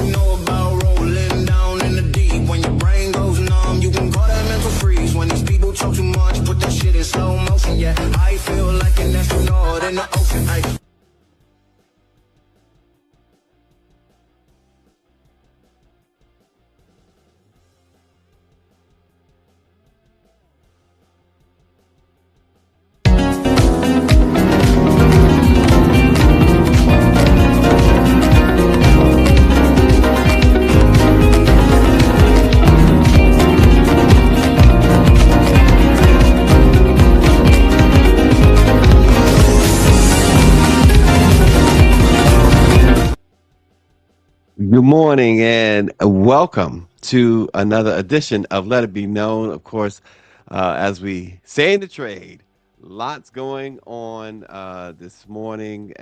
you know about rolling down in the deep. When your brain goes numb, you can call that mental freeze. When these people talk too much, put that shit in slow motion. Yeah, I feel like an astronaut in the ocean. Ay. Good morning and welcome to another edition of Let It Be Known. Of course, as we say in the trade, lots going on this morning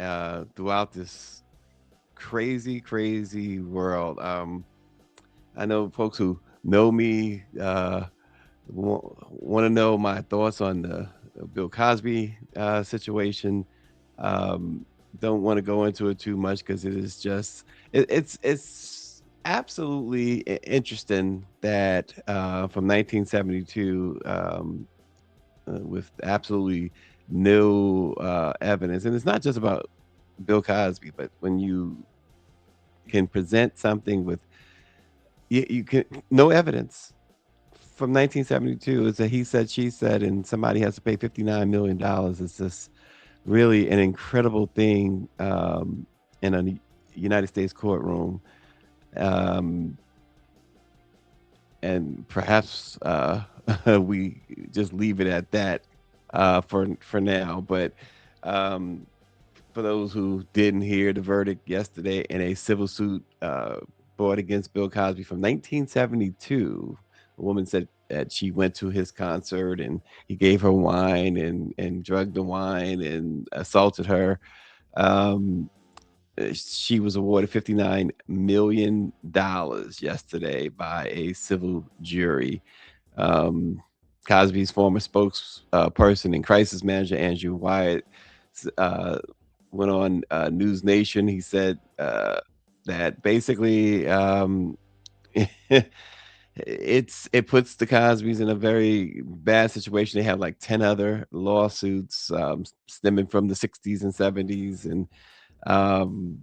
throughout this crazy, crazy world. I know folks who know me want to know my thoughts on the Bill Cosby situation. Um, don't want to go into it too much because it is just it's absolutely interesting that from 1972 with absolutely no evidence, and it's not just about Bill Cosby, but when you can present something with you can no evidence from 1972 is a he said she said and somebody has to pay $59 million. It's just really an incredible thing in a United States courtroom, um, and perhaps we just leave it at that for now. But um, for those who didn't hear the verdict yesterday in a civil suit brought against Bill Cosby from 1972, a woman said that she went to his concert and he gave her wine and drugged the wine and assaulted her. Um, she was awarded $59 million yesterday by a civil jury. Um, Cosby's former spokesperson and crisis manager, Andrew Wyatt, uh, went on News Nation. He said that basically it puts the Cosbys in a very bad situation. They have like 10 other lawsuits stemming from the 60s and 70s, and um,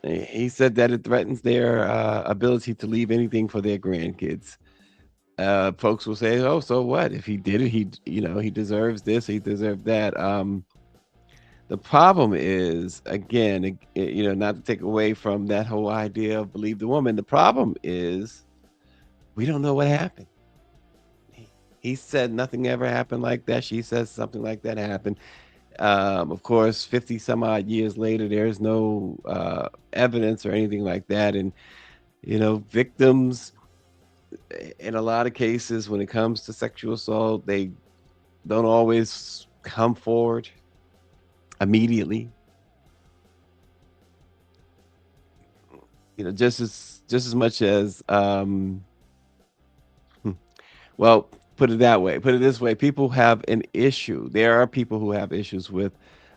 he said that it threatens their ability to leave anything for their grandkids. Folks will say, "Oh, so what? If he did it, he deserves this, he deserved that." The problem is, again, not to take away from that whole idea of believe the woman. The problem is we don't know what happened. He said nothing ever happened like that. She says something like that happened. Of course, 50 some odd years later, there's no evidence or anything like that. And, victims, in a lot of cases, when it comes to sexual assault, they don't always come forward immediately. Just as much as well, put it that way. Put it this way: people have an issue. There are people who have issues with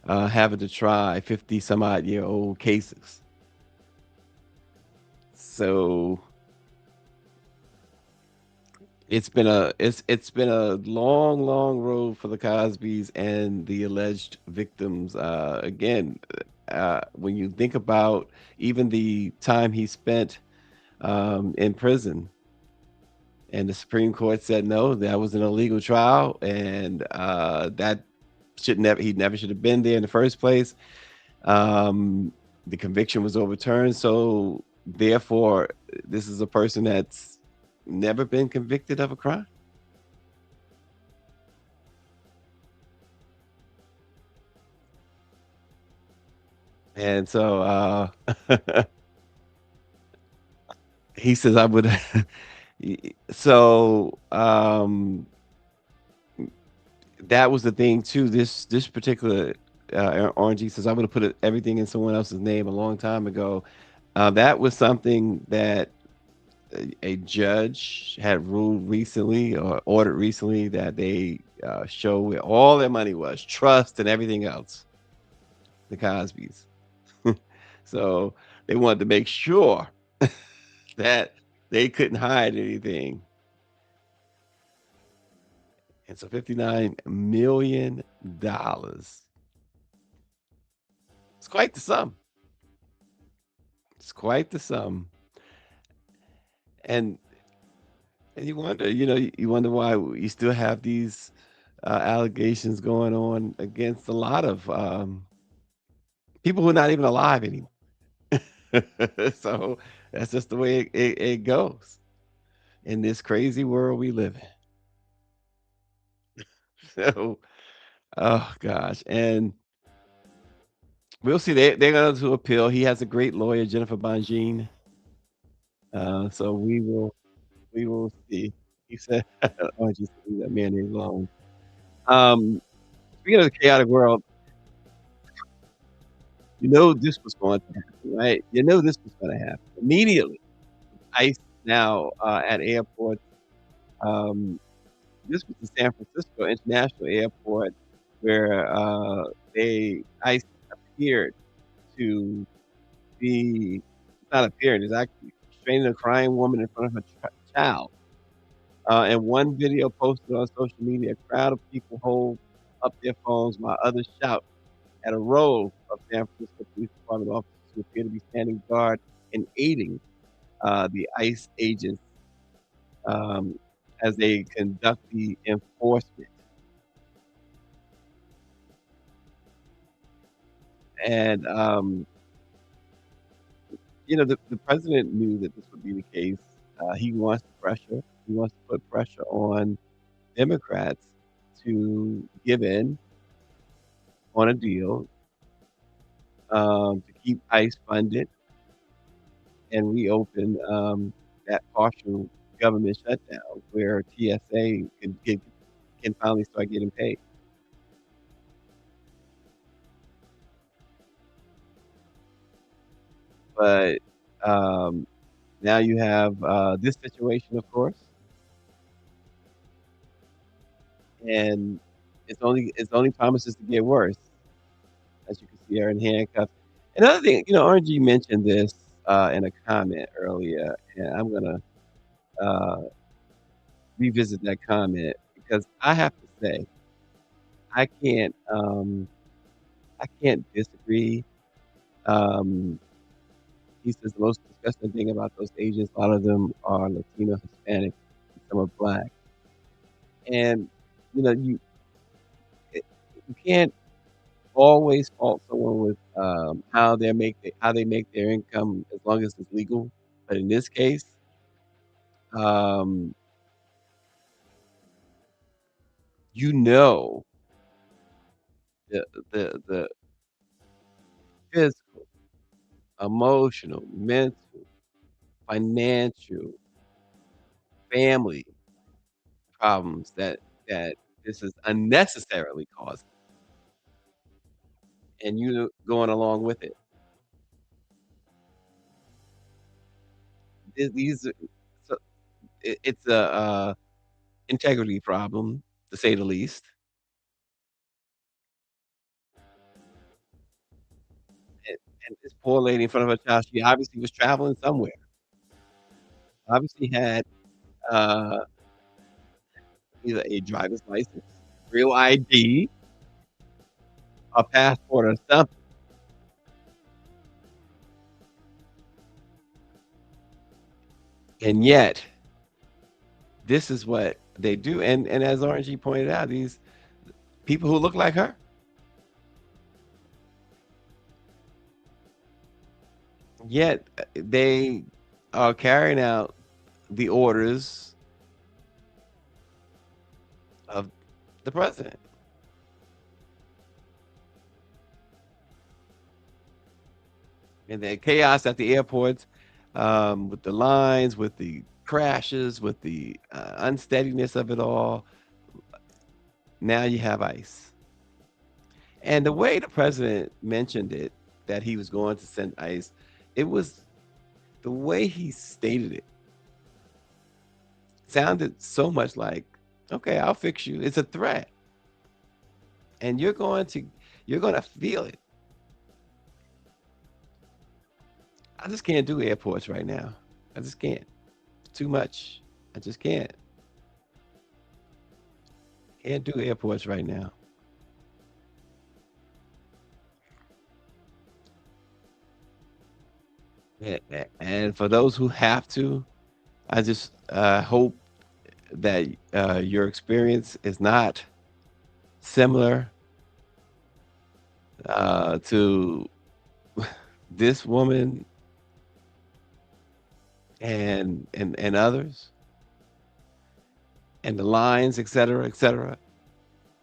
having to try 50 some odd year old cases. So it's been a long, long road for the Cosbys and the alleged victims. Again, when you think about even the time he spent in prison, and the Supreme Court said no, that was an illegal trial, and that he never should have been there in the first place. Um, the conviction was overturned, so therefore, this is a person that's never been convicted of a crime. And so he says, I would. So that was the thing too. This particular RNG says, I'm going to put everything in someone else's name a long time ago. That was something that a judge had ruled recently or ordered recently that they show where all their money was, trust and everything else, the Cosbys. So they wanted to make sure. that they couldn't hide anything. And so $59 million. It's quite the sum. It's quite the sum. And and you wonder, you wonder why you still have these allegations going on against a lot of people who are not even alive anymore. So that's just the way it goes in this crazy world we live in. So, oh gosh, and we'll see. They're going to appeal. He has a great lawyer, Jennifer Bonjean. So we will see. He said, "Oh, just leave that man alone." Um, Speaking of the chaotic world, this was going to happen, right? This was going to happen immediately. ICE now at airports. Um, this was the San Francisco International Airport where ICE appeared to be not appeared, is actually restraining a crying woman in front of her child. In one video posted on social media, a crowd of people hold up their phones while others shout at a row of San Francisco Police Department officers who appear to be standing guard and aiding the ICE agents um, as they conduct the enforcement. And the president knew that this would be the case. He wants to pressure. He wants to put pressure on Democrats to give in on a deal to keep ICE funded and reopen that partial government shutdown where TSA can finally start getting paid. But um, now you have this situation, of course, and it's only promises to get worse. As you can see, her in handcuffs. Another thing, RG mentioned this in a comment earlier, and I'm gonna uh, revisit that comment because I have to say I can't um, I can't disagree. Um, he says the most disgusting thing about those agents, a lot of them are Latino, Hispanic, and some are black, and you know you you can't always fault someone with how they make their income as long as it's legal. But in this case, um, you know the physical, emotional, mental, financial, family problems that this is unnecessarily causing, and you going along with it. These are, so it's a integrity problem to say the least. And, and this poor lady in front of her child, she obviously was traveling somewhere. Obviously had uh, either a driver's license, real ID, a passport, or something. And yet, this is what they do. And as RNG pointed out, these people who look like her, yet they are carrying out the orders of the president. And the chaos at the airports, with the lines, with the crashes, with the unsteadiness of it all. Now you have ICE. And the way the president mentioned it, that he was going to send ICE, it was the way he stated it sounded so much like, okay, I'll fix you. It's a threat. And you're going to feel it. I just can't do airports right now. I just can't. Too much. I just can't. Can't do airports right now. And for those who have to, I just hope that your experience is not similar to this woman and others, and the lines, et cetera,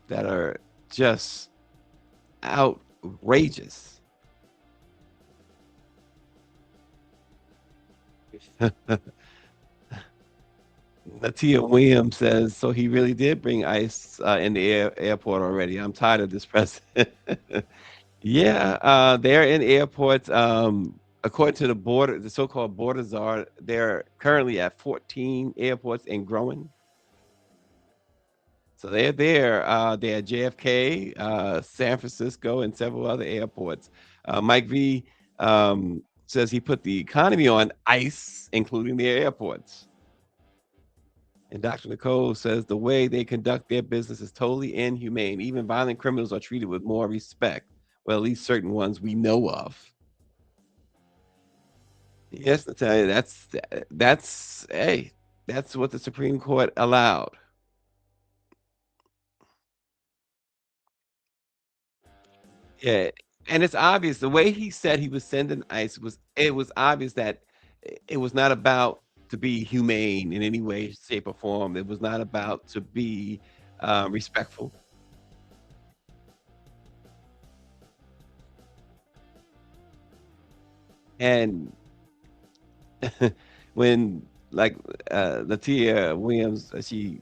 that are just outrageous. Natia Williams says, so he really did bring ICE in the airport already. I'm tired of this president. Yeah, they're in airports. According to the border, the so-called border czar, they're currently at 14 airports and growing. So they're there. They're at JFK, San Francisco, and several other airports. Mike V says he put the economy on ice, including their airports. And Dr. Nicole says the way they conduct their business is totally inhumane. Even violent criminals are treated with more respect. Well, at least certain ones we know of. Yes, Natalia, that's hey, that's what the Supreme Court allowed. Yeah, and it's obvious the way he said he was sending ICE was it was obvious that it was not about to be humane in any way, shape, or form. It was not about to be respectful. And when like Latia Williams, she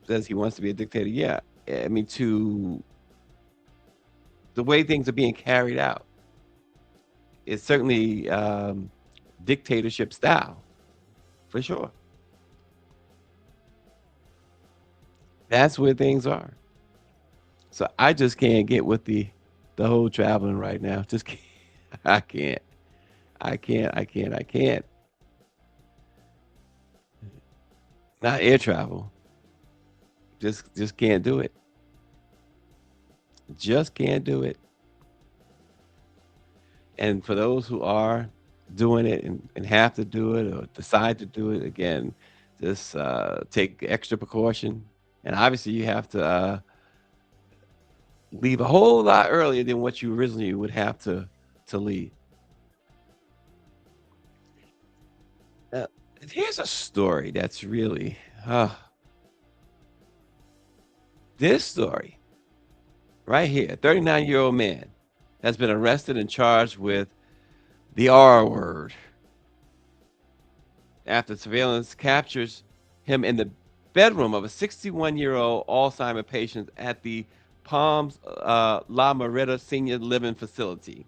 says he wants to be a dictator. Yeah, I mean to the way things are being carried out, it's certainly dictatorship style for sure. That's where things are. So I just can't get with the whole traveling right now. Just can't. I can't. I can't. I can't. I can't. Not air travel. Just can't do it. Just can't do it. And for those who are doing it and have to do it or decide to do it again, just take extra precaution. And obviously, you have to leave a whole lot earlier than what you originally would have to leave. Uh, Here's a story that's really this story right here. 39-year-old man has been arrested and charged with the R word after surveillance captures him in the bedroom of a 61-year-old Alzheimer patient at the Palms La Moretta Senior Living Facility.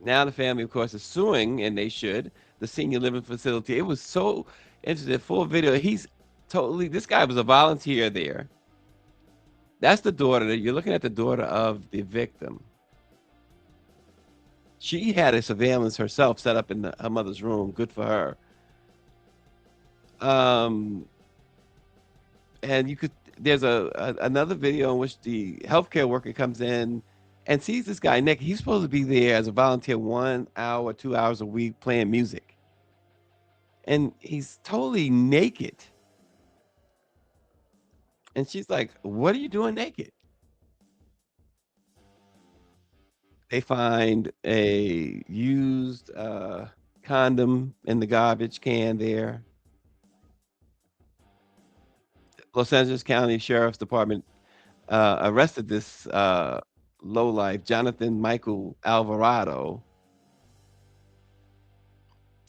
Now the family, of course, is suing, and they should, the senior living facility. It was so interesting. Full video. He's totally, this guy was a volunteer there. That's the daughter. You're looking at the daughter of the victim. She had a surveillance herself set up in her mother's room. Good for her. Um, and you could, there's another video in which the healthcare worker comes in and sees this guy naked. He's supposed to be there as a volunteer 1 hour, 2 hours a week playing music. And he's totally naked. And she's like, what are you doing naked? They find a used condom in the garbage can there. Los Angeles County Sheriff's Department arrested this lowlife, Jonathan Michael Alvarado.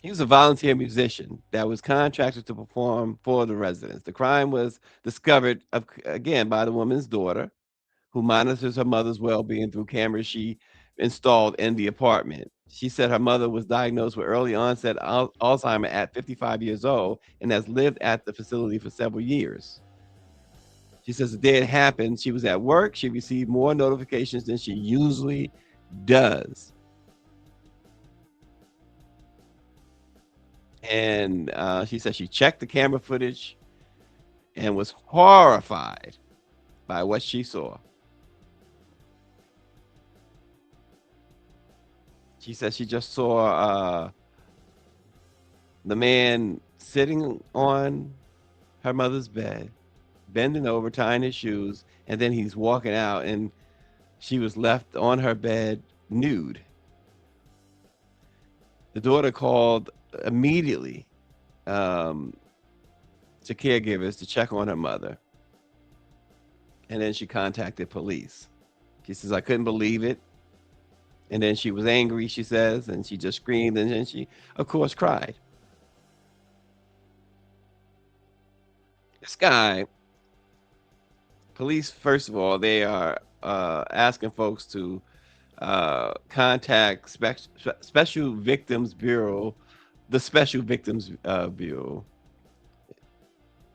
He was a volunteer musician that was contracted to perform for the residents. The crime was discovered again by the woman's daughter, who monitors her mother's well-being through cameras she installed in the apartment. She said her mother was diagnosed with early onset Alzheimer at 55 years old and has lived at the facility for several years. She says the day it happened, she was at work. She received more notifications than she usually does. And she said she checked the camera footage and was horrified by what she saw. She said she just saw the man sitting on her mother's bed, bending over, tying his shoes, and then he's walking out, and she was left on her bed nude. The daughter called immediately um, to caregivers to check on her mother, and then she contacted police. She says, I couldn't believe it. And then she was angry, she says, and she just screamed, and then she, of course, cried. This guy, police, first of all, they are asking folks to contact Special Victims Bureau, the Special Victims Bureau,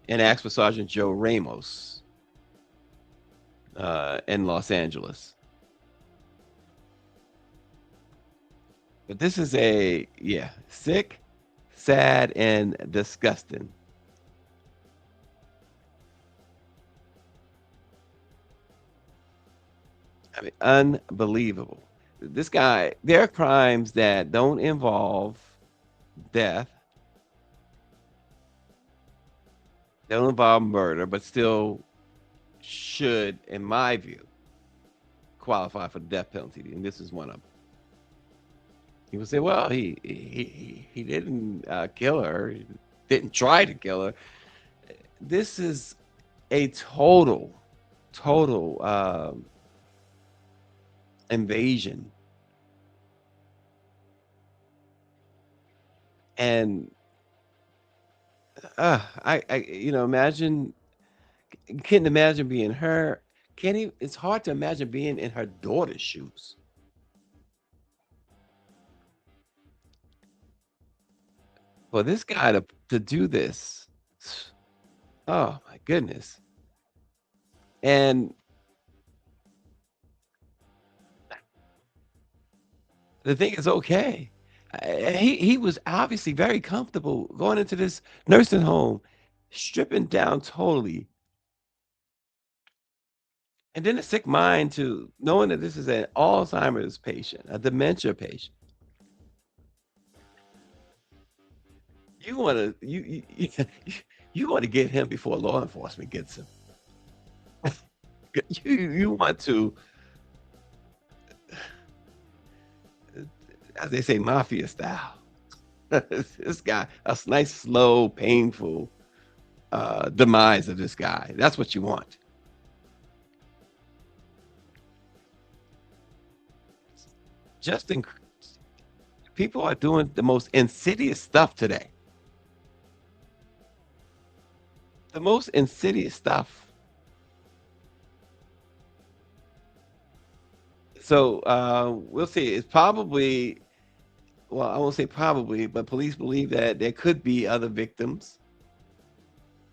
and ask for Sergeant Joe Ramos in Los Angeles. But this is sick, sad, and disgusting. I mean, unbelievable. This guy, there are crimes that don't involve death, don't involve murder, but still should, in my view, qualify for the death penalty. And this is one of them. People say, well, he didn't kill her, he didn't try to kill her. This is a total invasion. And imagine, can't imagine being her. Can't even, it's hard to imagine being in her daughter's shoes. For this guy to do this, oh my goodness. And the thing is, okay, he was obviously very comfortable going into this nursing home, stripping down totally, and then a sick mind to knowing that this is an Alzheimer's patient, a dementia patient. You want to you want to get him before law enforcement gets him. You want to, as they say, mafia style. This guy, a nice, slow, painful demise of this guy. That's what you want. Just in, people are doing the most insidious stuff today. The most insidious stuff. So we'll see. It's probably, well, I won't say probably, but police believe that there could be other victims.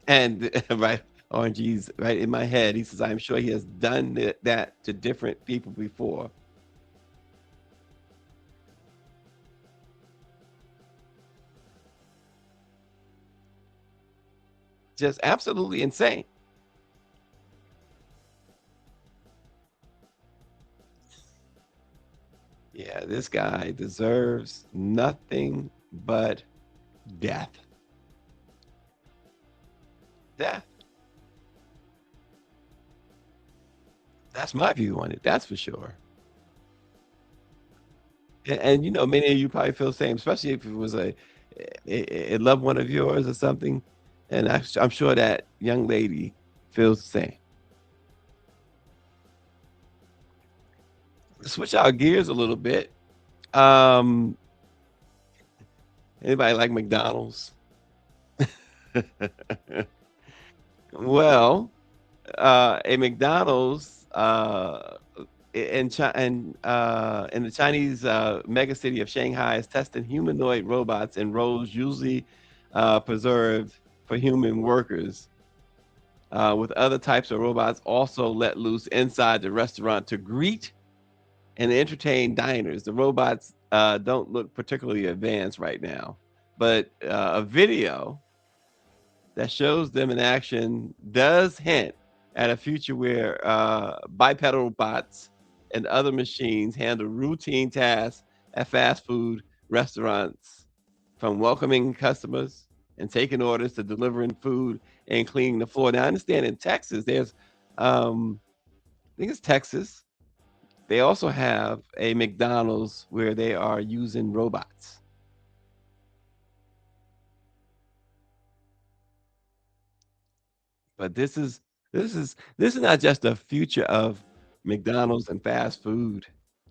And right, RG's right in my head. He says, I'm sure he has done that to different people before. Just absolutely insane. Yeah, this guy deserves nothing but death. Death. That's my view on it. That's for sure. And many of you probably feel the same, especially if it was a loved one of yours or something. And I'm sure that young lady feels the same. Switch our gears a little bit. Um, Anybody like McDonald's? Well, a McDonald's in the Chinese mega city of Shanghai is testing humanoid robots in roles usually preserved for human workers. With other types of robots also let loose inside the restaurant to greet and entertain diners. The robots don't look particularly advanced right now. but a video that shows them in action does hint at a future where bipedal bots and other machines handle routine tasks at fast food restaurants, from welcoming customers and taking orders to delivering food and cleaning the floor. Now, I understand in Texas, I think it's Texas, they also have a McDonald's where they are using robots. But this is not just a future of McDonald's and fast food.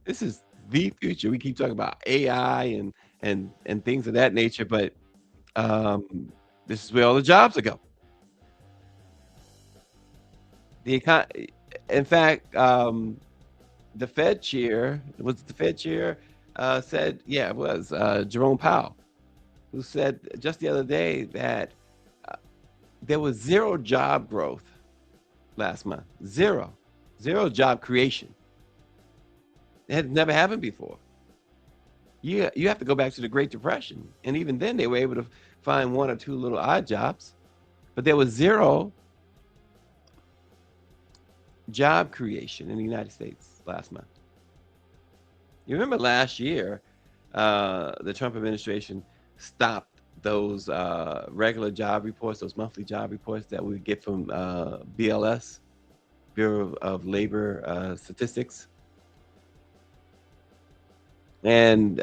This is the future. We keep talking about AI and things of that nature, but um, this is where all the jobs are go. The econ- in fact, the Fed chair was the Fed chair said, yeah, it was Jerome Powell, who said just the other day that there was zero job growth last month. Zero job creation. It had never happened before. You have to go back to the Great Depression, and even then they were able to find one or two little odd jobs, but there was zero job creation in the United States last month. You remember last year, the Trump administration stopped those regular job reports, those monthly job reports that we get from BLS, Bureau of Labor Statistics, and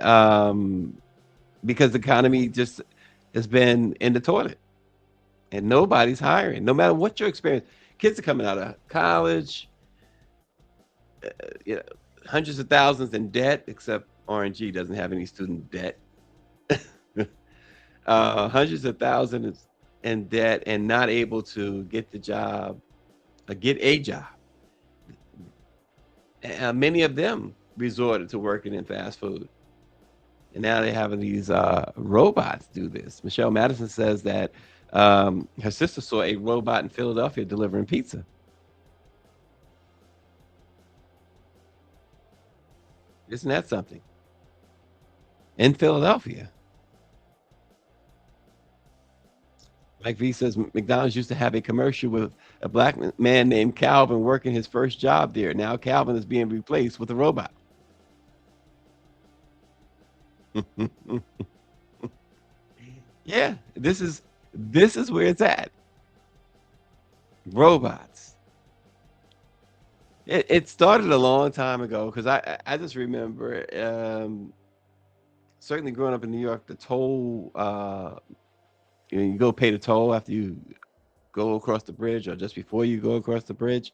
because the economy just has been in the toilet and nobody's hiring, no matter what your experience. Kids are coming out of college, you know, hundreds of thousands in debt, except RNG doesn't have any student debt. Hundreds of thousands in debt and not able to get the job, get a job. Many of them resorted to working in fast food. And now they're having these robots do this. Michelle Madison says that her sister saw a robot in Philadelphia delivering pizza. Isn't that something? In Philadelphia. Mike V says McDonald's used to have a commercial with a black man named Calvin working his first job there. Now Calvin is being replaced with a robot. Yeah, this is where it's at. Robots. It started a long time ago because I just remember certainly growing up in New York, the toll you go pay the toll after you go across the bridge or just before you go across the bridge,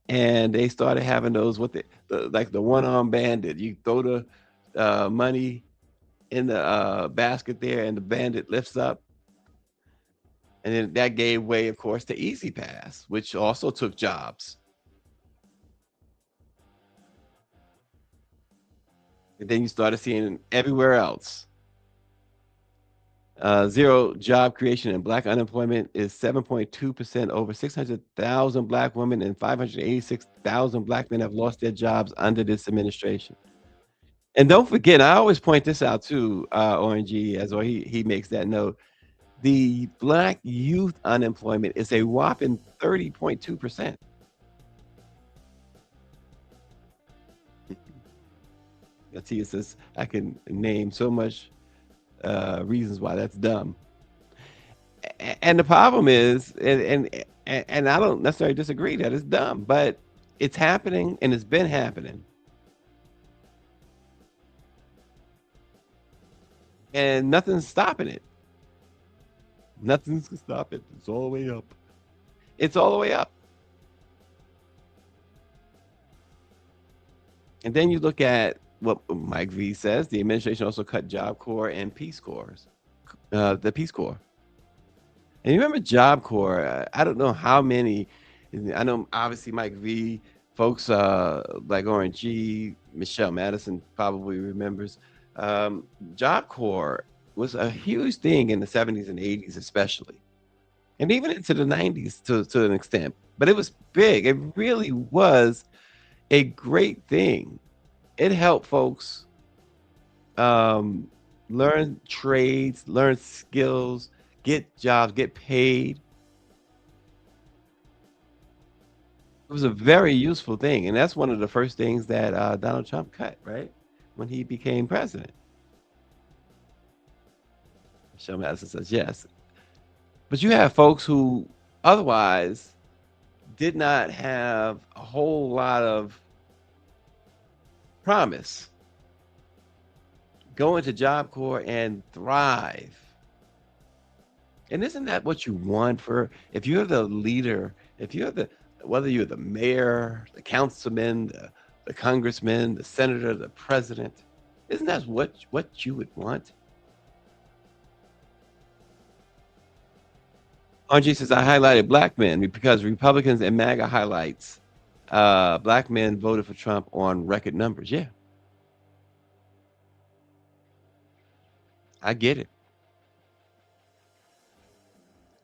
and they started having those like the one arm bandit. You throw the money in the basket there, and the bandit lifts up, and then that gave way, of course, to Easy Pass, which also took jobs. And then you started seeing everywhere else. Zero job creation and black unemployment is 7.2%. Over 600,000 black women and 586,000 black men have lost their jobs under this administration. And don't forget, I always point this out too, ONG, as well, he makes that note. The black youth unemployment is a whopping 30.2%. Tia says I can name so much reasons why that's dumb. And the problem is, and I don't necessarily disagree that it's dumb, but it's happening and it's been happening. And nothing's stopping it. Nothing's gonna stop it. It's all the way up. It's all the way up. And then you look at what Mike V says. The administration also cut Job Corps and Peace Corps. The Peace Corps. And you remember Job Corps? I don't know how many. I know obviously Mike V, folks like RNG, Michelle Madison probably remembers. Job Corps was a huge thing in the 70s and 80s, especially, and even into the 90s to an extent. But it was big. It really was a great thing. It helped folks learn trades, learn skills, get jobs, get paid. It was a very useful thing, and that's one of the first things that Donald Trump cut, right? When he became president. Michelle Madison says yes. But you have folks who otherwise did not have a whole lot of promise go into Job Corps and thrive. And isn't that what you want for if you're the leader, if you're the whether you're the mayor, the councilman, the congressman, the senator, the president, isn't that what you would want? Andre says I highlighted black men because Republicans and MAGA highlights black men voted for Trump on record numbers. Yeah, I get it.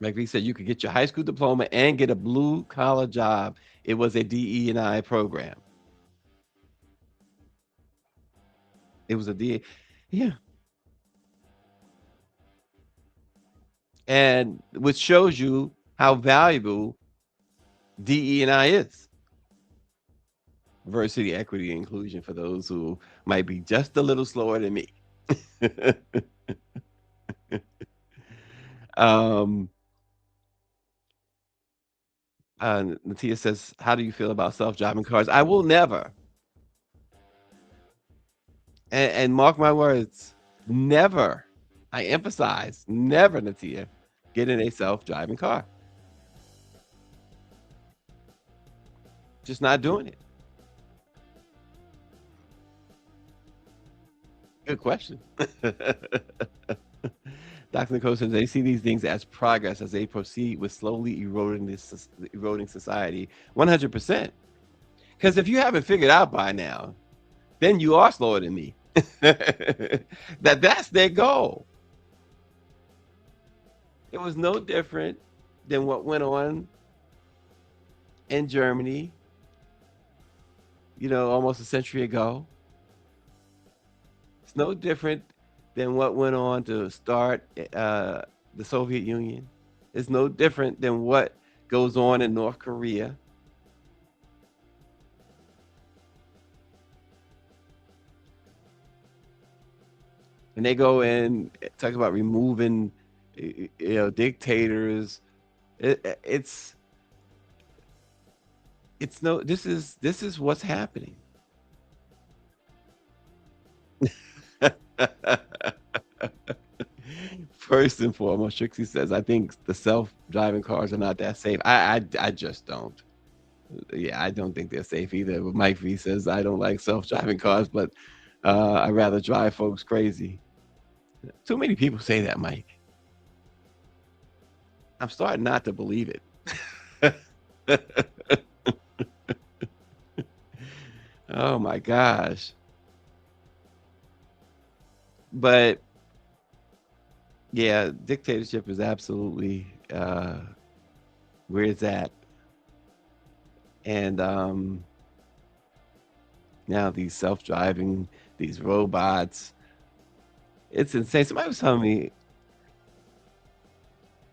McVie said you could get your high school diploma and get a blue collar job. It was a DE&I program. It was a DE. Yeah. And which shows you how valuable DE&I is. Diversity, equity, and inclusion for those who might be just a little slower than me. um, Natia says, how do you feel about self-driving cars? I will never, and mark my words, never, I emphasize, never, Natia, get in a self-driving car. Just not doing it. Good question. Dr. Nicole says they see these things as progress as they proceed with slowly eroding society. 100%. Because if you haven't figured out by now, then you are slower than me. That's their goal. It was no different than what went on in Germany, almost a century ago. It's no different than what went on to start the Soviet Union. It's no different than what goes on in North Korea. And they go in talk about removing, dictators. It's no. This is what's happening. First and foremost, Trixie says, I think the self-driving cars are not that safe. I just don't. Yeah, I don't think they're safe either. But Mike V says, I don't like self-driving cars, but I'd rather drive folks crazy. Too many people say that, Mike. I'm starting not to believe it. Oh my gosh. But yeah, dictatorship is absolutely where it's at. And now these self-driving, these robots, it's insane. Somebody was telling me,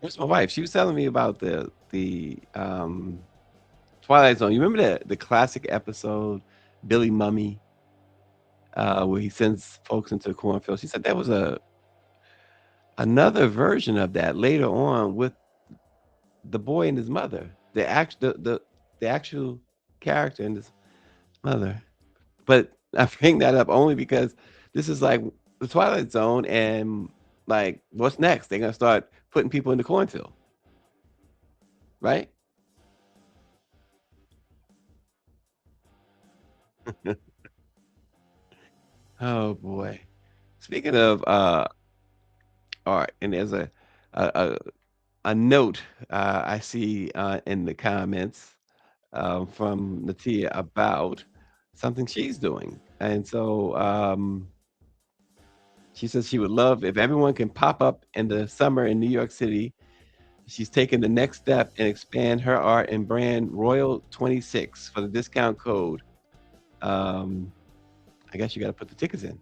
where's my wife? She was telling me about the Twilight Zone. You remember the classic episode, Billy Mummy, where he sends folks into the cornfield? She said that was another version of that later on with the boy and his mother, the actual character and his mother. But I bring that up only because this is like the Twilight Zone, and like, what's next? They're gonna start putting people in the cornfield, right? Oh boy. Speaking of art, and there's a a, a note I see in the comments from Natia about something she's doing, and so she says she would love if everyone can pop up in the summer in New York City. She's taken the next step and expand her art and brand Royal 26 for the discount code. Um, I guess you got to put the tickets in.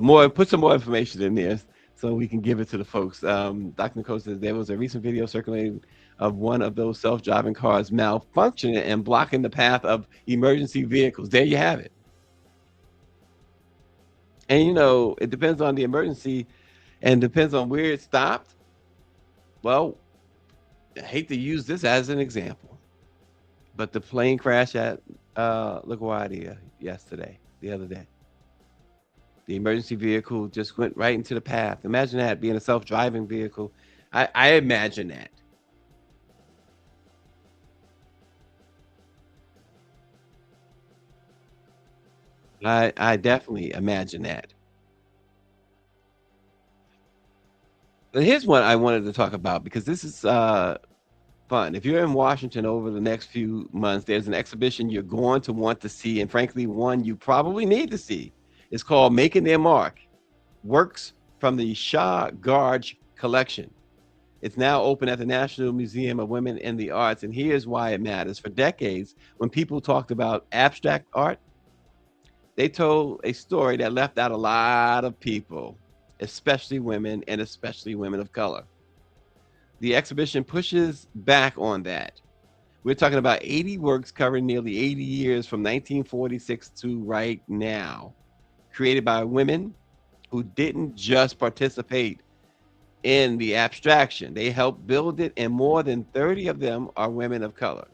More, put some more information in there so we can give it to the folks. Dr. Nicole says there was a recent video circulating of one of those self-driving cars malfunctioning and blocking the path of emergency vehicles. There you have it. And it depends on the emergency and depends on where it stopped. Well, I hate to use this as an example, but the plane crash at LaGuardia the other day. The emergency vehicle just went right into the path. Imagine that being a self-driving vehicle. I imagine that. I definitely imagine that. But here's one I wanted to talk about because this is fun. If you're in Washington over the next few months, there's an exhibition you're going to want to see, and frankly, one you probably need to see. It's called Making Their Mark, Works from the Shah Garge Collection. It's now open at the National Museum of Women in the Arts, and here's why it matters. For decades, when people talked about abstract art, they told a story that left out a lot of people, especially women and especially women of color. The exhibition pushes back on that. We're talking about 80 works covering nearly 80 years from 1946 to right now, created by women who didn't just participate in the abstraction, they helped build it, and more than 30 of them are women of color.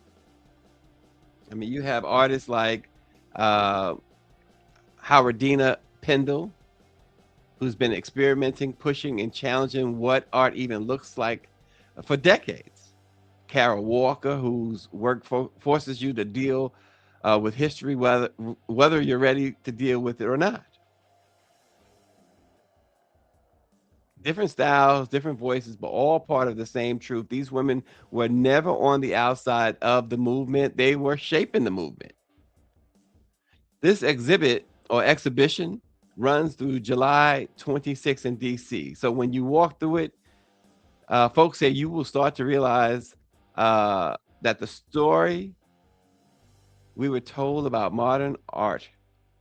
I mean, you have artists like uh, Howardina Pendle, who's been experimenting, pushing, and challenging what art even looks like for decades. Carol Walker, whose work forces you to deal with history, whether you're ready to deal with it or not. Different styles, different voices, but all part of the same truth. These women were never on the outside of the movement, they were shaping the movement. This exhibit or exhibition runs through July 26th in DC. So when you walk through it, folks say you will start to realize that the story we were told about modern art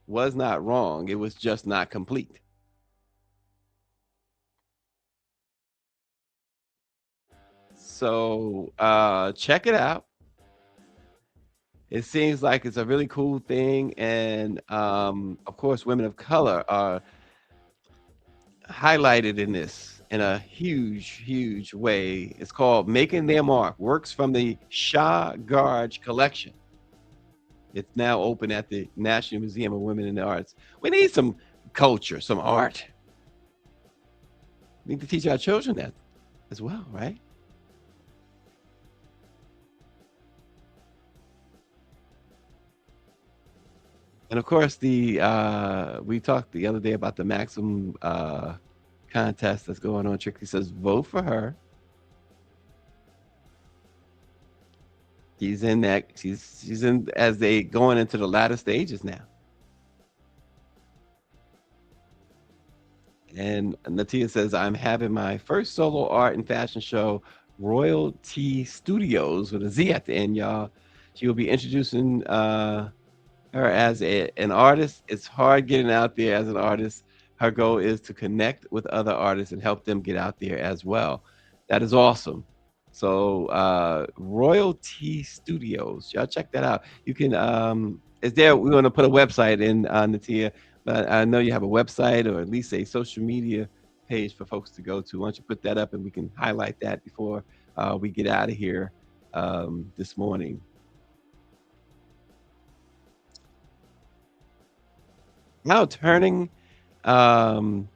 was not wrong, it was just not complete. So check it out. It seems like it's a really cool thing, and of course, women of color are highlighted in this in a huge, huge way. It's called Making Their Mark, works from the Shah Garge collection. It's now open at the National Museum of Women in the Arts. We need some culture, some art. We need to teach our children that as well, right? And of course, the we talked the other day about the Maxim contest that's going on. Trixie says, vote for her. She's in that. She's in as they going into the latter stages now. And Natia says, I'm having my first solo art and fashion show, Royalty Studios with a Z at the end, y'all. She will be introducing her as an artist. It's hard getting out there as an artist. Her goal is to connect with other artists and help them get out there as well. That is awesome. So Royalty Studios, y'all check that out. You can is there we're gonna put a website in Natia, but I know you have a website or at least a social media page for folks to go to. Why don't you put that up and we can highlight that before we get out of here this morning. Now turning um,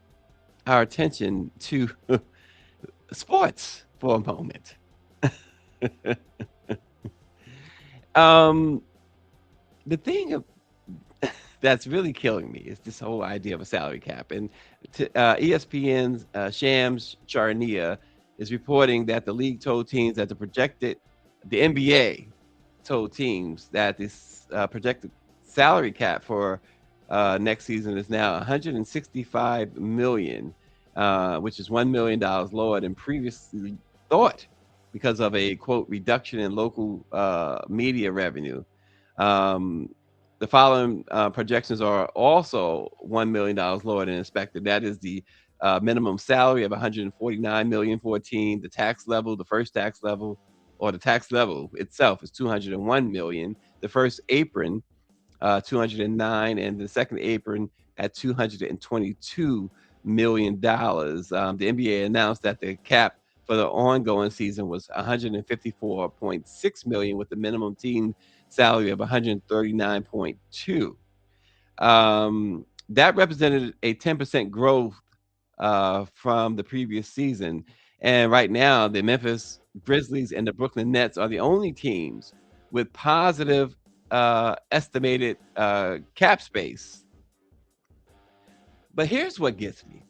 our attention to sports for a moment. um, the thing of, that's really killing me is this whole idea of a salary cap. And ESPN's Shams Charania is reporting that the league told teams that the NBA told teams that this projected salary cap for next season is now 165 million, which is $1 million lower than previously thought because of a quote reduction in local media revenue. Um, The following projections are also $1 million lower than expected. That is the minimum salary of 149 million for a team. The tax level, the first tax level, or the tax level itself is 201 million. The first apron, 209, and the second apron at $222 million. The NBA announced that the cap for the ongoing season was 154.6 million, with the minimum team salary of 139.2. That represented a 10% growth from the previous season. And right now, the Memphis Grizzlies and the Brooklyn Nets are the only teams with positive estimated cap space. But here's what gets me: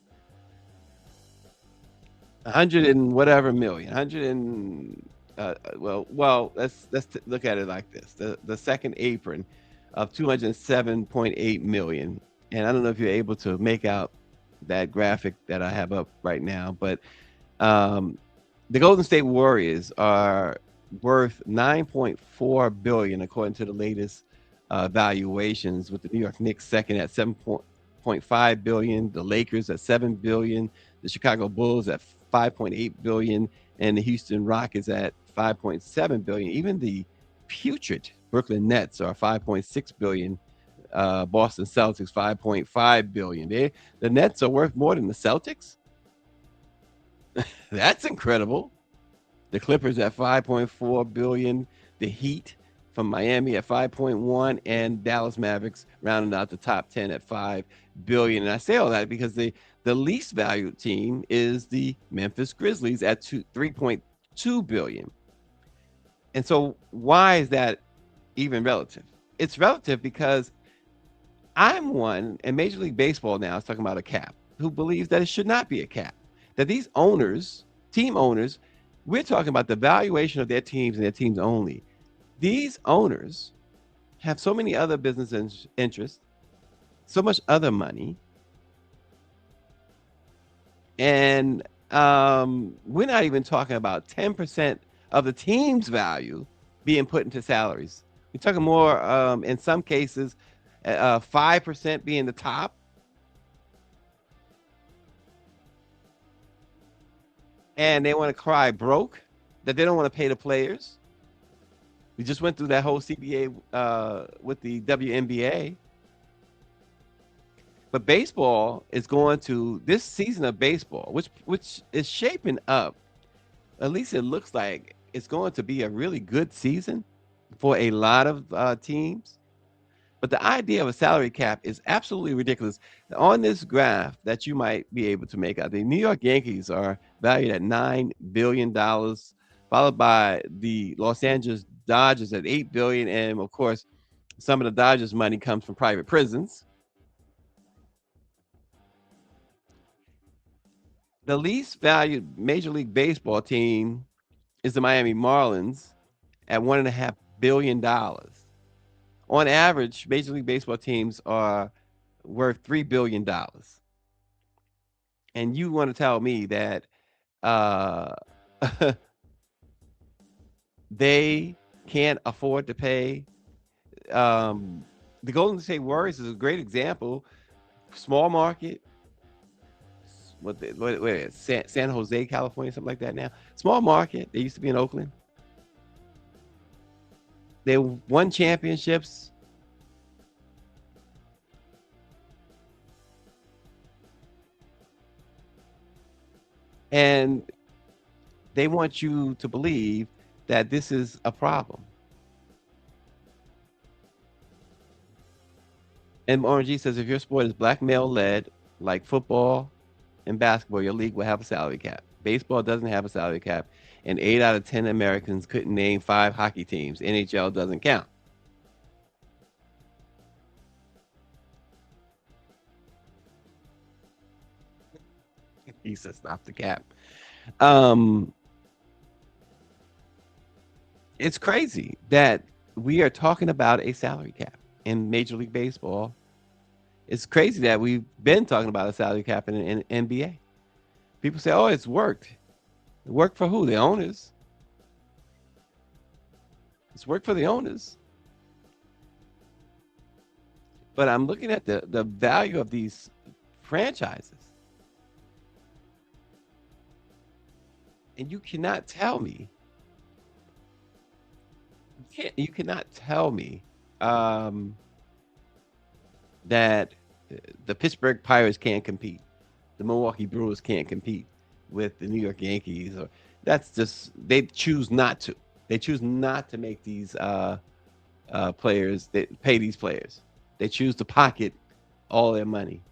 100 and whatever million, 100 and let's look at it like this: the second apron of 207.8 million. And I don't know if you're able to make out that graphic that I have up right now, but um, the Golden State Warriors are worth 9.4 billion according to the latest valuations, with the New York Knicks second at 7.5 billion, the Lakers at 7 billion, the Chicago Bulls at 5.8 billion, and the Houston Rockets at 5.7 billion. Even the putrid Brooklyn Nets are 5.6 billion. Boston Celtics 5.5 billion. The Nets are worth more than the Celtics. That's incredible. The Clippers at 5.4 billion. The Heat from Miami at 5.1, and Dallas Mavericks rounding out the top 10 at 5 billion. And I say all that because the least valued team is the Memphis Grizzlies at 3.2 billion. And so why is that even relative? It's relative because I'm one, and Major League Baseball now is talking about a cap, who believes that it should not be a cap. That these owners, team owners, we're talking about the valuation of their teams and their teams only. These owners have so many other business interests, so much other money, and we're not even talking about 10% of the team's value being put into salaries. We're talking more, in some cases, 5% being the top. And they want to cry broke, that they don't want to pay the players. We just went through that whole CBA with the WNBA. But baseball is going to, this season of baseball, which is shaping up, at least it looks like it's going to be a really good season for a lot of teams. But the idea of a salary cap is absolutely ridiculous. On this graph that you might be able to make out, the New York Yankees are valued at $9 billion, followed by the Los Angeles Dodgers at $8 billion. And of course, some of the Dodgers' money comes from private prisons. The least valued Major League Baseball team is the Miami Marlins at $1.5 billion. On average, Major League Baseball teams are worth $3 billion. And you want to tell me that uh, they can't afford to pay? The Golden State Warriors is a great example. Small market, San Jose, California, something like that now. Small market. They used to be in Oakland. They won championships. And they want you to believe that this is a problem. And RNG says if your sport is black male led, like football and basketball, your league will have a salary cap. Baseball doesn't have a salary cap, and 8 out of 10 Americans couldn't name 5 hockey teams. NHL doesn't count. He says stop the cap. It's crazy that we are talking about a salary cap in Major League Baseball. It's crazy that we've been talking about a salary cap in NBA. People say, oh, it's worked. It worked for who? The owners. It's worked for the owners. But I'm looking at the value of these franchises. And you cannot tell me, you cannot tell me that the Pittsburgh Pirates can't compete. The Milwaukee Brewers can't compete with the New York Yankees. Or that's just, they choose not to. They choose not to make these players, they pay these players. They choose to pocket all their money.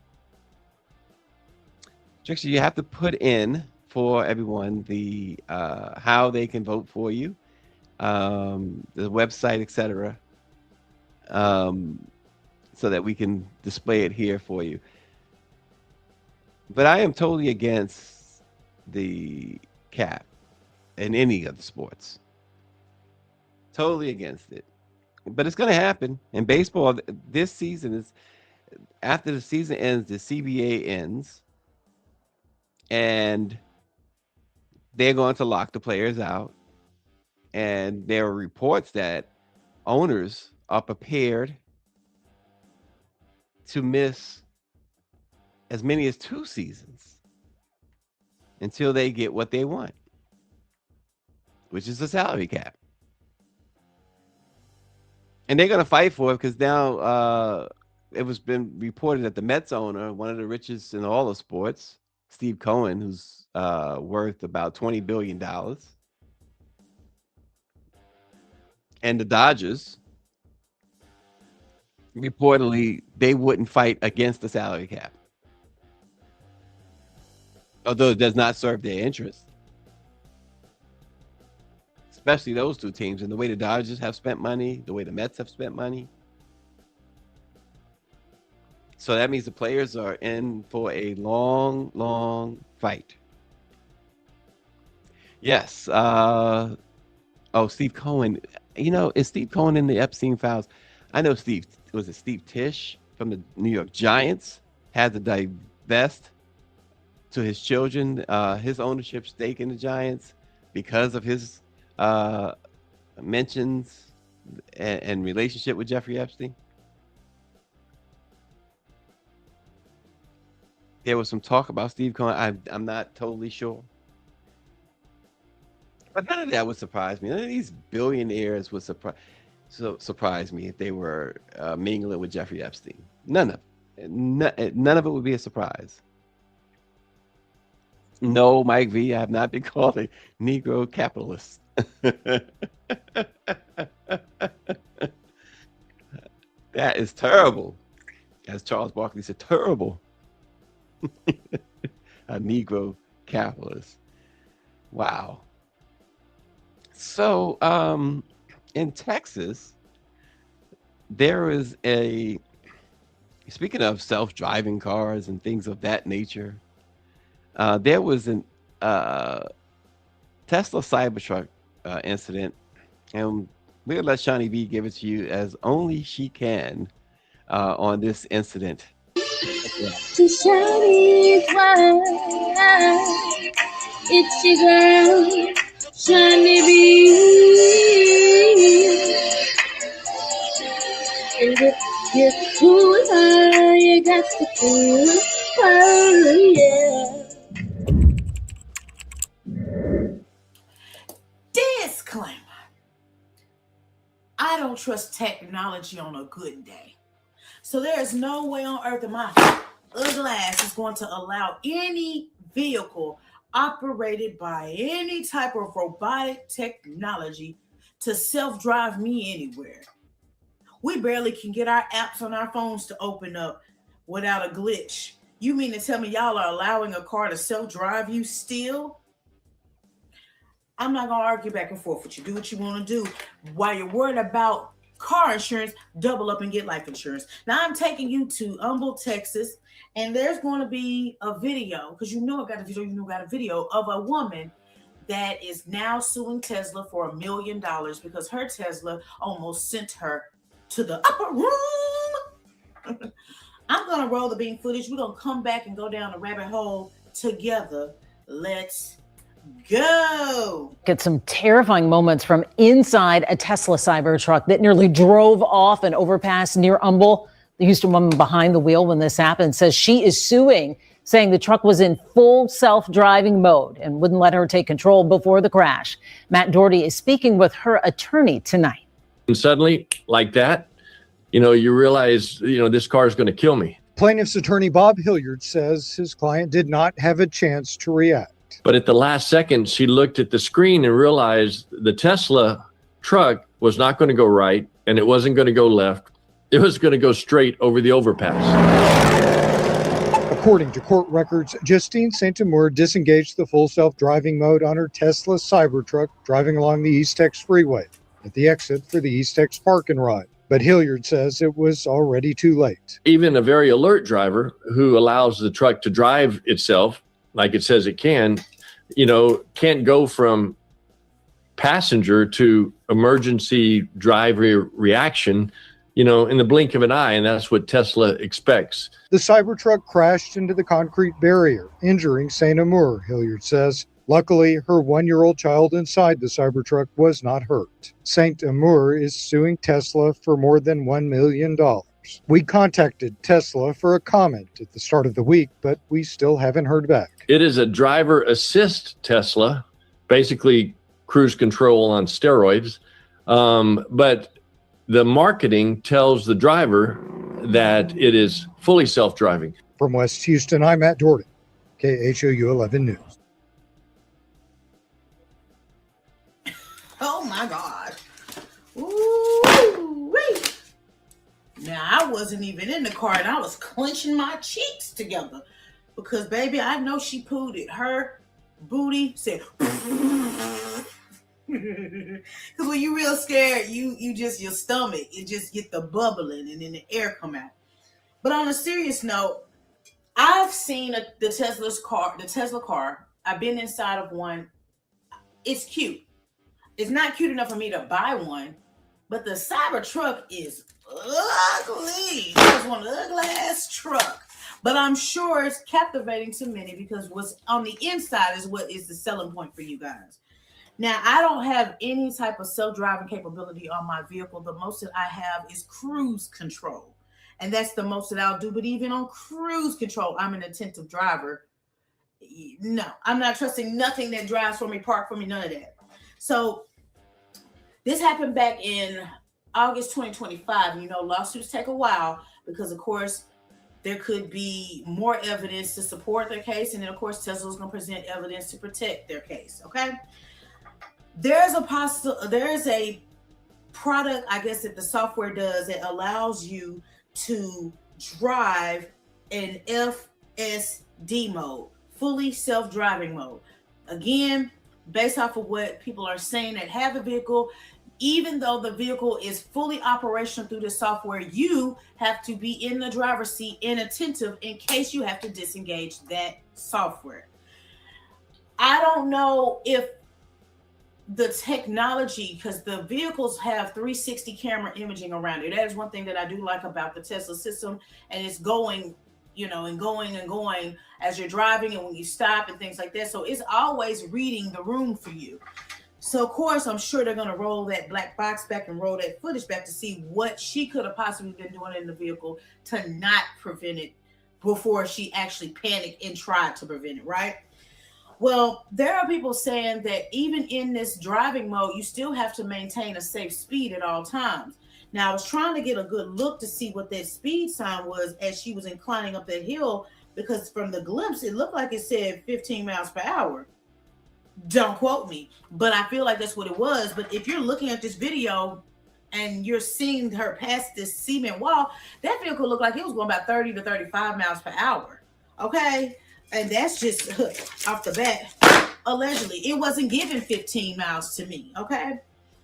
Trixie, you have to put in for everyone the how they can vote for you, the website, etc., so that we can display it here for you. But I am totally against the cap in any of the sports. Totally against it. But it's going to happen. In baseball, this season is, after the season ends, the CBA ends, and they're going to lock the players out. And there are reports that owners are prepared to miss as many as 2 seasons until they get what they want, which is the salary cap. And they're going to fight for it, because now it was been reported that the Mets owner, one of the richest in all of sports, Steve Cohen, who's worth about $20 billion, and the Dodgers, reportedly, they wouldn't fight against the salary cap, although it does not serve their interest. Especially those 2 teams, and the way the Dodgers have spent money, the way the Mets have spent money. So that means the players are in for a long, long fight. Yes. Steve Cohen. Is Steve Cohen in the Epstein files? I know Steve Tisch from the New York Giants had to divest to his children his ownership stake in the Giants because of his mentions and relationship with Jeffrey Epstein. There was some talk about Steve Cohen. I'm not totally sure. But none of that would surprise me. None of these billionaires would surprise me if they were mingling with Jeffrey Epstein. None of it would be a surprise. No, Mike V, I have not been called a Negro capitalist. That is terrible. As Charles Barkley said, terrible. A Negro capitalist. Wow. So, in Texas, there is speaking of self-driving cars and things of that nature, there was an Tesla Cybertruck incident, and we're going to let Shawnee V give it to you as only she can on this incident. To Shawnee's wife, it's your girl, Shawnee V. And if you fool her, you got to fool her, yeah. Disclaimer. I don't trust technology on a good day. So there is no way on earth that my ugly ass is going to allow any vehicle operated by any type of robotic technology to self-drive me anywhere. We barely can get our apps on our phones to open up without a glitch. You mean to tell me y'all are allowing a car to self-drive you still? I'm not going to argue back and forth with you. Do what you want to do. While you're worried about car insurance, double up and get life insurance. Now I'm taking you to Humboldt, Texas, and there's going to be a video, because I got a video of a woman that is now suing Tesla for $1 million because her Tesla almost sent her to the upper room. I'm going to roll the beam footage. We're going to come back and go down the rabbit hole together. Let's go. Get some terrifying moments from inside a Tesla Cybertruck that nearly drove off an overpass near Humble. The Houston woman behind the wheel when this happened says she is suing, saying the truck was in full self-driving mode and wouldn't let her take control before the crash. Matt Doherty is speaking with her attorney tonight. And suddenly, like that, you realize, this car is going to kill me. Plaintiff's attorney Bob Hilliard says his client did not have a chance to react. But at the last second, she looked at the screen and realized the Tesla truck was not going to go right, and it wasn't going to go left. It was going to go straight over the overpass. According to court records, Justine St. Amour disengaged the full self-driving mode on her Tesla Cybertruck driving along the East Tex Freeway at the exit for the East Tex Park and Ride. But Hilliard says it was already too late. Even a very alert driver who allows the truck to drive itself, like it says it can, can't go from passenger to emergency driver reaction, in the blink of an eye, and that's what Tesla expects. The Cybertruck crashed into the concrete barrier, injuring St. Amour, Hilliard says. Luckily, her 1-year-old child inside the Cybertruck was not hurt. St. Amour is suing Tesla for more than $1 million. We contacted Tesla for a comment at the start of the week, but we still haven't heard back. It is a driver assist Tesla, basically cruise control on steroids, but the marketing tells the driver that it is fully self-driving. From West Houston, I'm Matt Doherty, KHOU 11 News. Oh my God. Ooh-wee. Now, I wasn't even in the car and I was clenching my cheeks together because, baby, I know she pooed it. Her booty said, because when you're real scared, you just, your stomach, it just get the bubbling and then the air come out. But on a serious note, I've seen the Tesla car. I've been inside of one. It's cute. It's not cute enough for me to buy one, but the Cybertruck is ugly. It's one ugly ass truck. But I'm sure it's captivating to many because what's on the inside is what is the selling point for you guys. Now, I don't have any type of self-driving capability on my vehicle. The most that I have is cruise control. And that's the most that I'll do. But even on cruise control, I'm an attentive driver. No, I'm not trusting nothing that drives for me, park for me, none of that. So this happened back in August 2025. Lawsuits take a while because, of course, there could be more evidence to support their case. And then, of course, Tesla's going to present evidence to protect their case. Okay. There's a product, I guess, that the software does that allows you to drive in FSD mode, fully self-driving mode. Again, based off of what people are saying that have a vehicle, even though the vehicle is fully operational through the software, you have to be in the driver's seat and attentive in case you have to disengage that software. I don't know if the technology, because the vehicles have 360 camera imaging around it. That is one thing that I do like about the Tesla system, and it's going, and going as you're driving and when you stop and things like that. So it's always reading the room for you. So of course, I'm sure they're going to roll that black box back and roll that footage back to see what she could have possibly been doing in the vehicle to not prevent it before she actually panicked and tried to prevent it, right? Well, there are people saying that even in this driving mode, you still have to maintain a safe speed at all times. Now, I was trying to get a good look to see what that speed sign was as she was inclining up that hill, because from the glimpse, it looked like it said 15 miles per hour. Don't quote me, but I feel like that's what it was. But if you're looking at this video and you're seeing her past this cement wall, that vehicle looked like it was going about 30 to 35 miles per hour. Okay. And that's just off the bat. Allegedly, it wasn't giving 15 miles to me. Okay.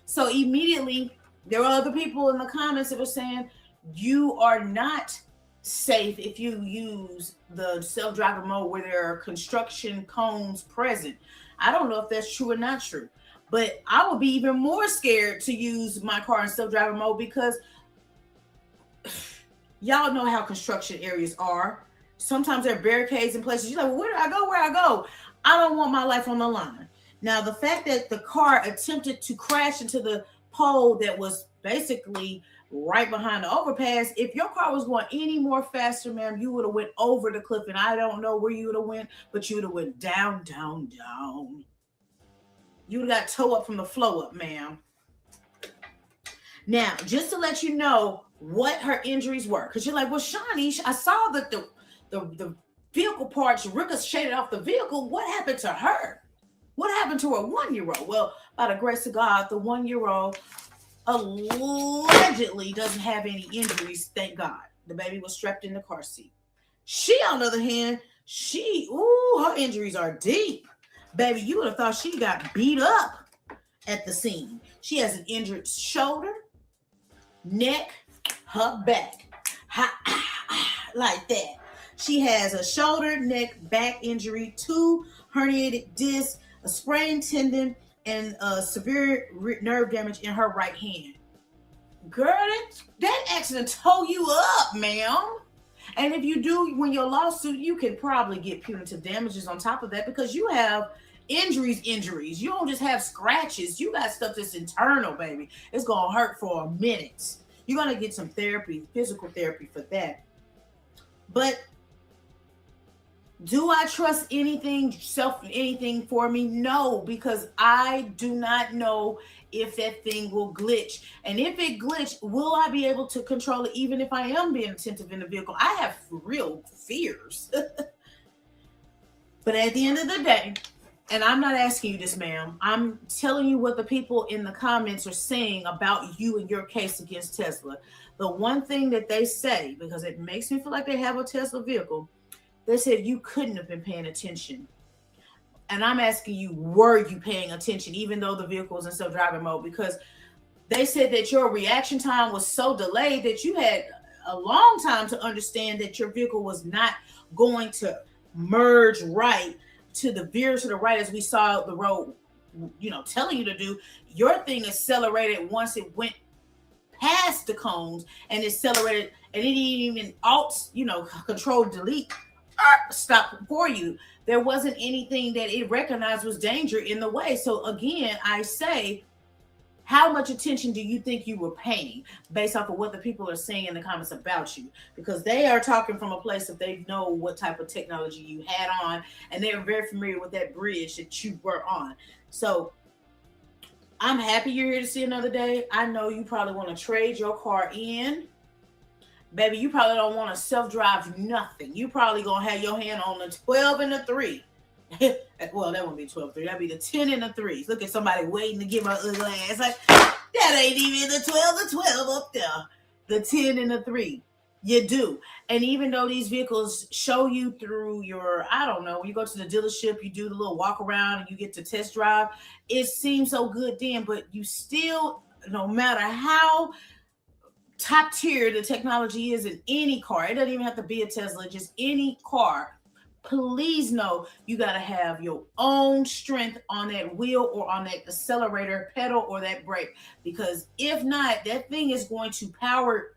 So immediately there were other people in the comments that were saying you are not safe if you use the self-driving mode where there are construction cones present. I don't know if that's true or not true, but I would be even more scared to use my car in self-driving mode because y'all know how construction areas are. Sometimes there are barricades in places. You're like, well, where do I go? Where I go? I don't want my life on the line. Now, the fact that the car attempted to crash into the pole that was basically right behind the overpass. If your car was going any more faster, ma'am, you would have went over the cliff, and I don't know where you would have went, but you would have went down, down, down. You would have got toe up from the flow up, ma'am. Now, just to let you know what her injuries were, because you're like, well, Shawnee, I saw that the vehicle parts ricocheted off the vehicle. What happened to her? What happened to her 1-year-old? Well, by the grace of God, the 1-year-old allegedly doesn't have any injuries, thank God. The baby was strapped in the car seat. She, on the other hand, her injuries are deep. Baby, you would have thought she got beat up at the scene. She has an injured shoulder, neck, her back, like that. She has a shoulder, neck, back injury, 2 herniated discs, a sprained tendon, and severe nerve damage in her right hand. Girl, that accident tore you up, ma'am. And if you do win your lawsuit, you can probably get punitive damages on top of that, because you have injuries. You don't just have scratches. You got stuff that's internal, baby. It's going to hurt for a minute. You're going to get some therapy, physical therapy for that. But do I trust anything for me? No, because I do not know if that thing will glitch. And if it glitched, will I be able to control it even if I am being attentive in the vehicle? I have real fears. But at the end of the day, and I'm not asking you this, ma'am, I'm telling you what the people in the comments are saying about you and your case against Tesla. The one thing that they say, because it makes me feel like they have a Tesla vehicle, they said you couldn't have been paying attention. And I'm asking you, were you paying attention, even though the vehicle was in self-driving mode? Because they said that your reaction time was so delayed that you had a long time to understand that your vehicle was not going to merge right to the veer to the right, as we saw the road, telling you to do. Your thing accelerated once it went past the cones and accelerated, and it didn't even control delete stop for you. There wasn't anything that it recognized was danger in the way. So again, I say, how much attention do you think you were paying based off of what the people are saying in the comments about you? Because they are talking from a place that they know what type of technology you had on, and they're very familiar with that bridge that you were on. So I'm happy you're here to see another day. I know you probably want to trade your car in. Baby, you probably don't want to self-drive nothing. You probably going to have your hand on the 12 and the 3. Well, that won't be 12-3. That'd be the 10 and the 3s. Look at somebody waiting to give her ugly ass. Like, that ain't even the 12 up there. The 10 and the 3. You do. And even though these vehicles show you through your, I don't know, when you go to the dealership, you do the little walk around and you get to test drive. It seems so good then, but you still, no matter how top tier the technology is in any car, it doesn't even have to be a Tesla, just any car, please know you got to have your own strength on that wheel or on that accelerator pedal or that brake, because if not, that thing is going to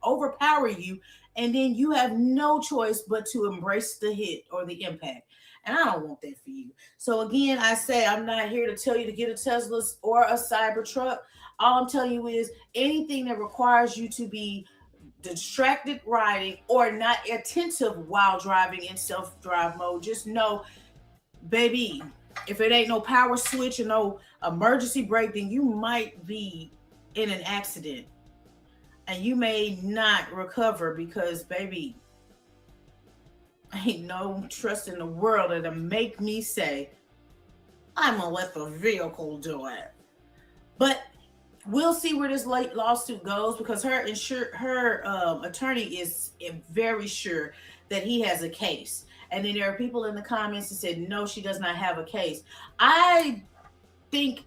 overpower you, and then you have no choice but to embrace the hit or the impact. And I don't want that for you. So again, I say I'm not here to tell you to get a Tesla or a Cybertruck. All I'm telling you is anything that requires you to be distracted riding or not attentive while driving in self-drive mode, just know, baby, if it ain't no power switch or no emergency brake, then you might be in an accident and you may not recover, because baby, ain't no trust in the world that'll make me say I'm gonna let the vehicle do it. But we'll see where this lawsuit goes, because her attorney is very sure that he has a case. And then there are people in the comments that said, no, she does not have a case. I think,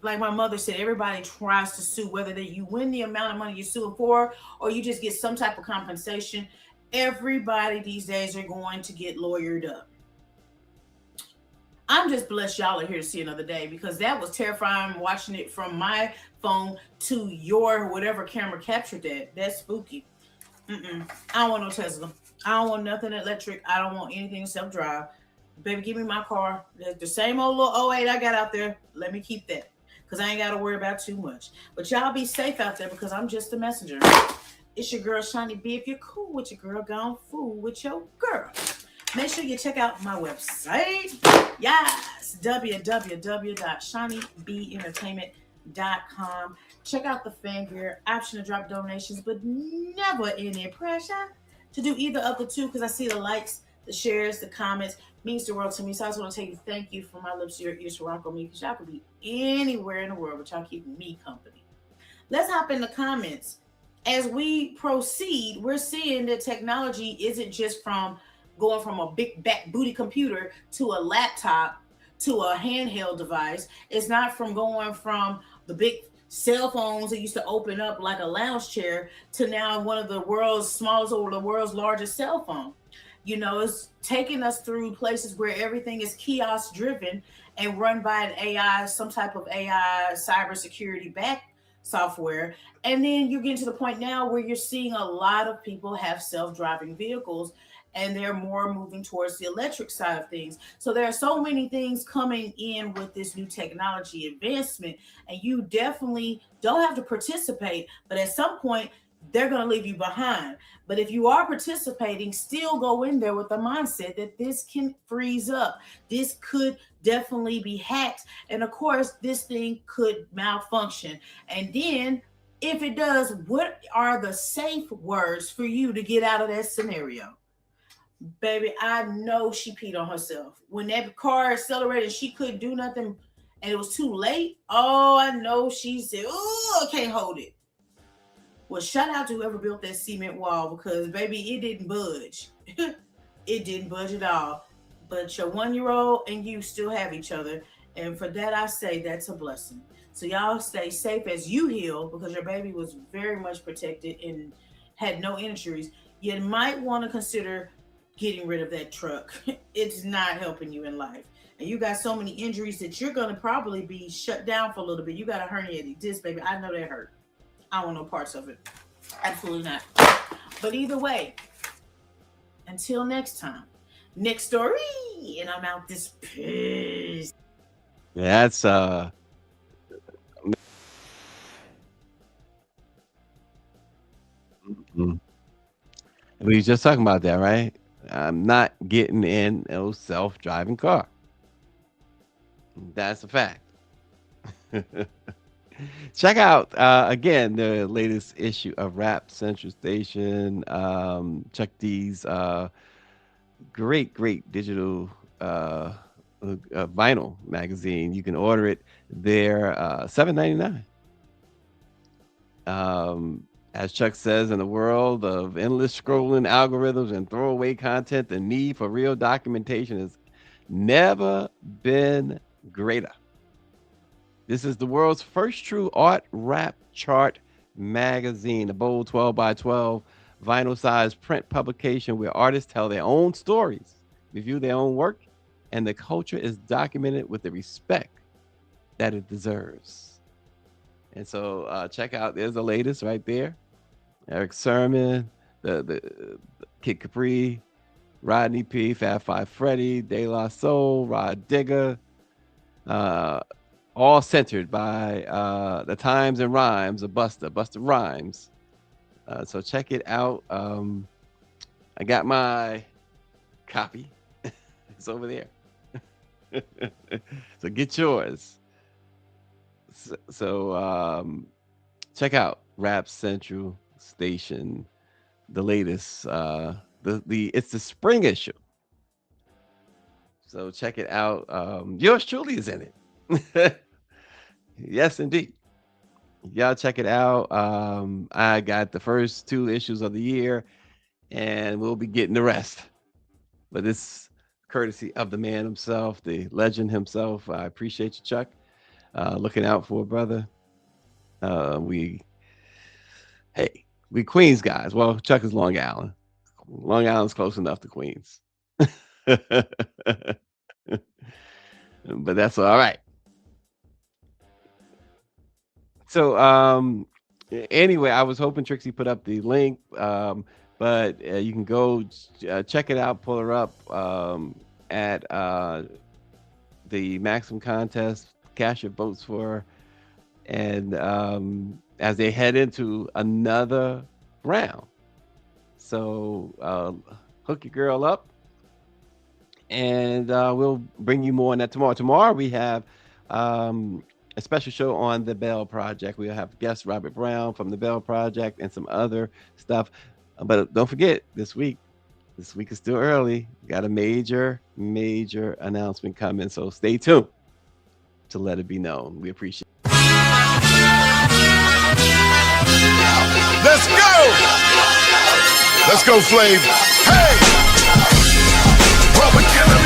like my mother said, everybody tries to sue, whether that you win the amount of money you're suing for or you just get some type of compensation. Everybody these days are going to get lawyered up. I'm just blessed y'all are here to see another day, because that was terrifying watching it from my phone to your whatever camera captured that. That's spooky. I don't want no Tesla. I don't want nothing electric. I don't want anything self-drive. Baby, give me my car. The same old little 08 I got out there. Let me keep that. because I ain't got to worry about too much. But y'all be safe out there because I'm just a messenger. It's your girl, Shiny B. If you're cool with your girl, gone fool with your girl. Make sure you check out my website. Yes, www.shinybeentertainment.com. Check out the fan gear, option to drop donations, but never any pressure to do either of the two because I see the likes, the shares, the comments. Means the world to me. So I just want to tell you thank you from my lips to your ears to rock on me because y'all could be anywhere in the world, but y'all keep me company. Let's hop in the comments. As we proceed, we're seeing that technology isn't just from going from a big back booty computer to a laptop to a handheld device. It's not from going from the big cell phones that used to open up like a lounge chair to now one of the world's smallest or the world's largest cell phone. You know, it's taking us through places where everything is kiosk driven and run by an AI, some type of AI cybersecurity back software. And then you're getting to the point now where you're seeing a lot of people have self-driving vehicles and they're more moving towards the electric side of things. So there are so many things coming in with this new technology advancement, and you definitely don't have to participate, but at some point they're going to leave you behind. But if you are participating, still go in there with the mindset that this can freeze up. This could definitely be hacked. And of course, this thing could malfunction. And then if it does, what are the safe words for you to get out of that scenario? Baby, I know she peed on herself. When that car accelerated, she couldn't do nothing and it was too late. Oh, I know she said, oh, I can't hold it. Well, shout out to whoever built that cement wall because, baby, it didn't budge. It didn't budge at all. But your 1-year-old and you still have each other. And for that, I say that's a blessing. So y'all stay safe as you heal because your baby was very much protected and had no injuries. You might want to consider getting rid of that truck. It's not helping you in life. And you got so many injuries that you're going to probably be shut down for a little bit. You got a herniated disc, baby. I know that hurt. I want no parts of it. Absolutely not. But either way, until next time, next story, and I'm out this piss. That's we were just talking about that, right? I'm not getting in a self-driving car. That's a fact. Check out again the latest issue of Rap Central Station. Check these great digital vinyl magazine. You can order it there, $7.99. As Chuck says, in the world of endless scrolling algorithms and throwaway content, the need for real documentation has never been greater. This is the world's first true art rap chart magazine, a bold 12 by 12 vinyl size print publication where artists tell their own stories, review their own work, and the culture is documented with the respect that it deserves. And so check out, there's the latest right there. Eric Sermon, the Kid Capri, Rodney P, Fab Five Freddy, De La Soul, Rod Digger, all centered by the times and rhymes of Busta Rhymes. So check it out. I got my copy. It's over there. So get yours. So check out Rap Central Station, the latest. It's the spring issue. So check it out. Yours truly is in it. Yes, indeed. Y'all check it out. I got the first 2 issues of the year, and we'll be getting the rest. But this courtesy of the man himself, the legend himself. I appreciate you, Chuck. Looking out for a brother. We Queens guys. Well, Chuck is Long Island. Long Island's close enough to Queens. But that's all right. So anyway, I was hoping Trixie put up the link, but you can go check it out, pull her up at the Maxim contest, cash your votes for and as they head into another round. So hook your girl up, and we'll bring you more on that tomorrow. Tomorrow we have a special show on the Bell Project. We'll have guest Robert Brown from the Bell Project and some other stuff. But don't forget, this week is still early. We got a major announcement coming. So stay tuned to let it be known. We appreciate it. Let's go! Let's go, Flav. Hey! Propaganda